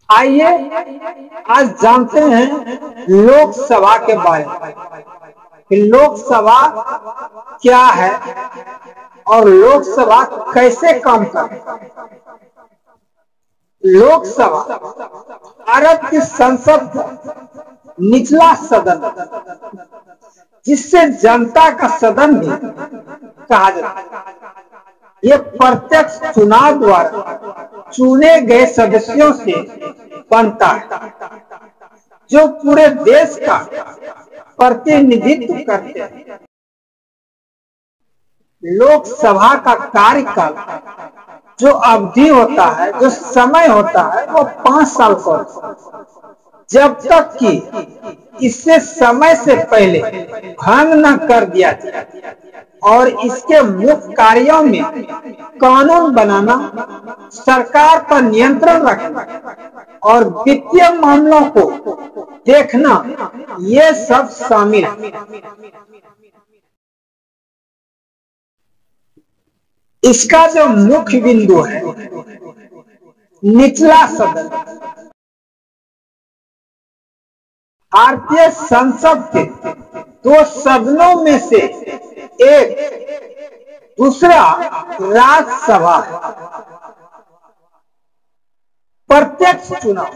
आइए आज जानते हैं लोकसभा के बारे में कि लोकसभा क्या है और लोकसभा कैसे काम करती है। लोकसभा भारत की संसद का निचला सदन, जिससे जनता का सदन भी कहा जाता है। ये प्रत्यक्ष चुनाव द्वारा चुने गए सदस्यों से बनता है, जो पूरे देश का प्रतिनिधित्व करते हैं। लोकसभा का कार्यकाल, जो अवधि होता है, जो समय होता है, वो 5 साल का होता है, जब तक कि इससे समय से पहले भंग न कर दिया जाए। और इसके मुख्य कार्यों में कानून बनाना, सरकार पर नियंत्रण रखना और वित्तीय मामलों को देखना, ये सब शामिल है। इसका जो मुख्य बिंदु है, निचला सदन, भारतीय संसद के 2 सदनों में से एक, दूसरा राज्यसभा है। प्रत्यक्ष चुनाव,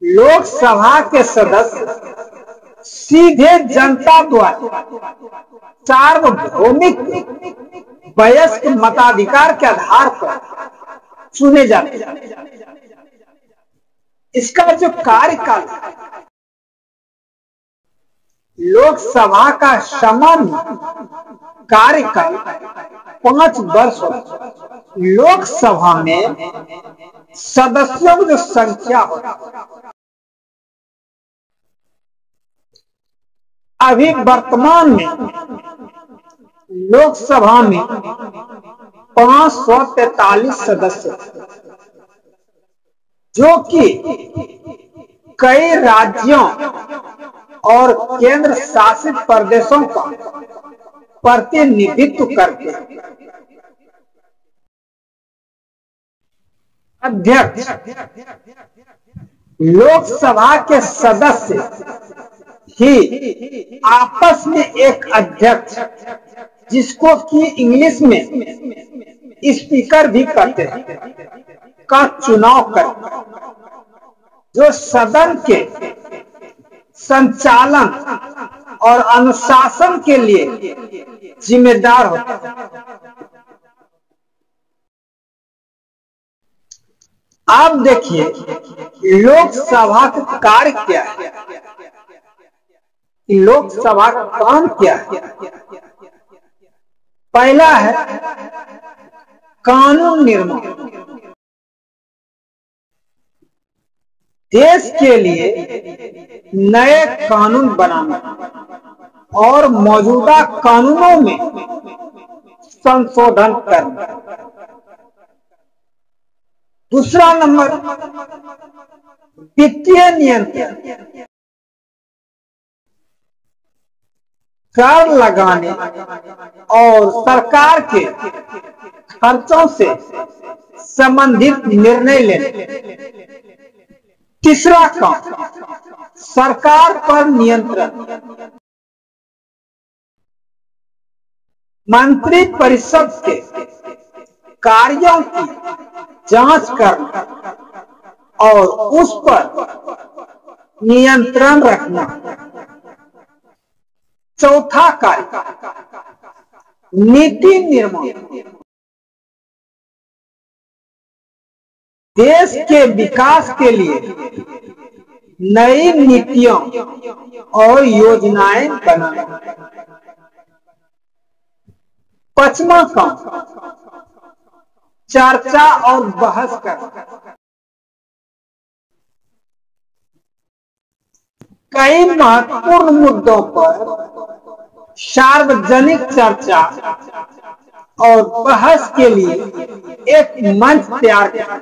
लोकसभा के सदस्य सीधे जनता द्वारा सार्वभौमिक वयस्क मताधिकार के आधार पर चुने जाते हैं। इसका जो कार्यकाल, लोकसभा का सामान्य कार्यकाल 5 वर्ष होता है। लोकसभा में सदस्यों की जो संख्या होती है, अभी वर्तमान में लोकसभा में 543 सदस्य, जो कि कई राज्यों और केंद्र शासित प्रदेशों का प्रतिनिधित्व करते हैं। अध्यक्ष, लोकसभा के सदस्य ही आपस में एक अध्यक्ष, जिसको कि इंग्लिश में स्पीकर भी कहते हैं, का चुनाव करते, जो सदन के संचालन और अनुशासन के लिए जिम्मेदार होता है। आप देखिए लोकसभा का कार्य क्या है, लोकसभा का काम क्या है। पहला है कानून निर्माण, देश के लिए नए कानून बनाना और मौजूदा कानूनों में संशोधन करना। दूसरा नंबर वित्तीय नियंत्रण, कर लगाने और सरकार के खर्चों से संबंधित निर्णय लेने। तीसरा काम सरकार पर नियंत्रण, मंत्री परिषद के कार्यों की जांच करना और उस पर नियंत्रण रखना। चौथा कार्य नीति निर्माण, देश के विकास के लिए नई नीतियों और योजनाएं बनाना। पांचवा काम चर्चा और बहस करना। कई महत्वपूर्ण मुद्दों पर सार्वजनिक चर्चा और बहस के लिए एक मंच तैयार किया।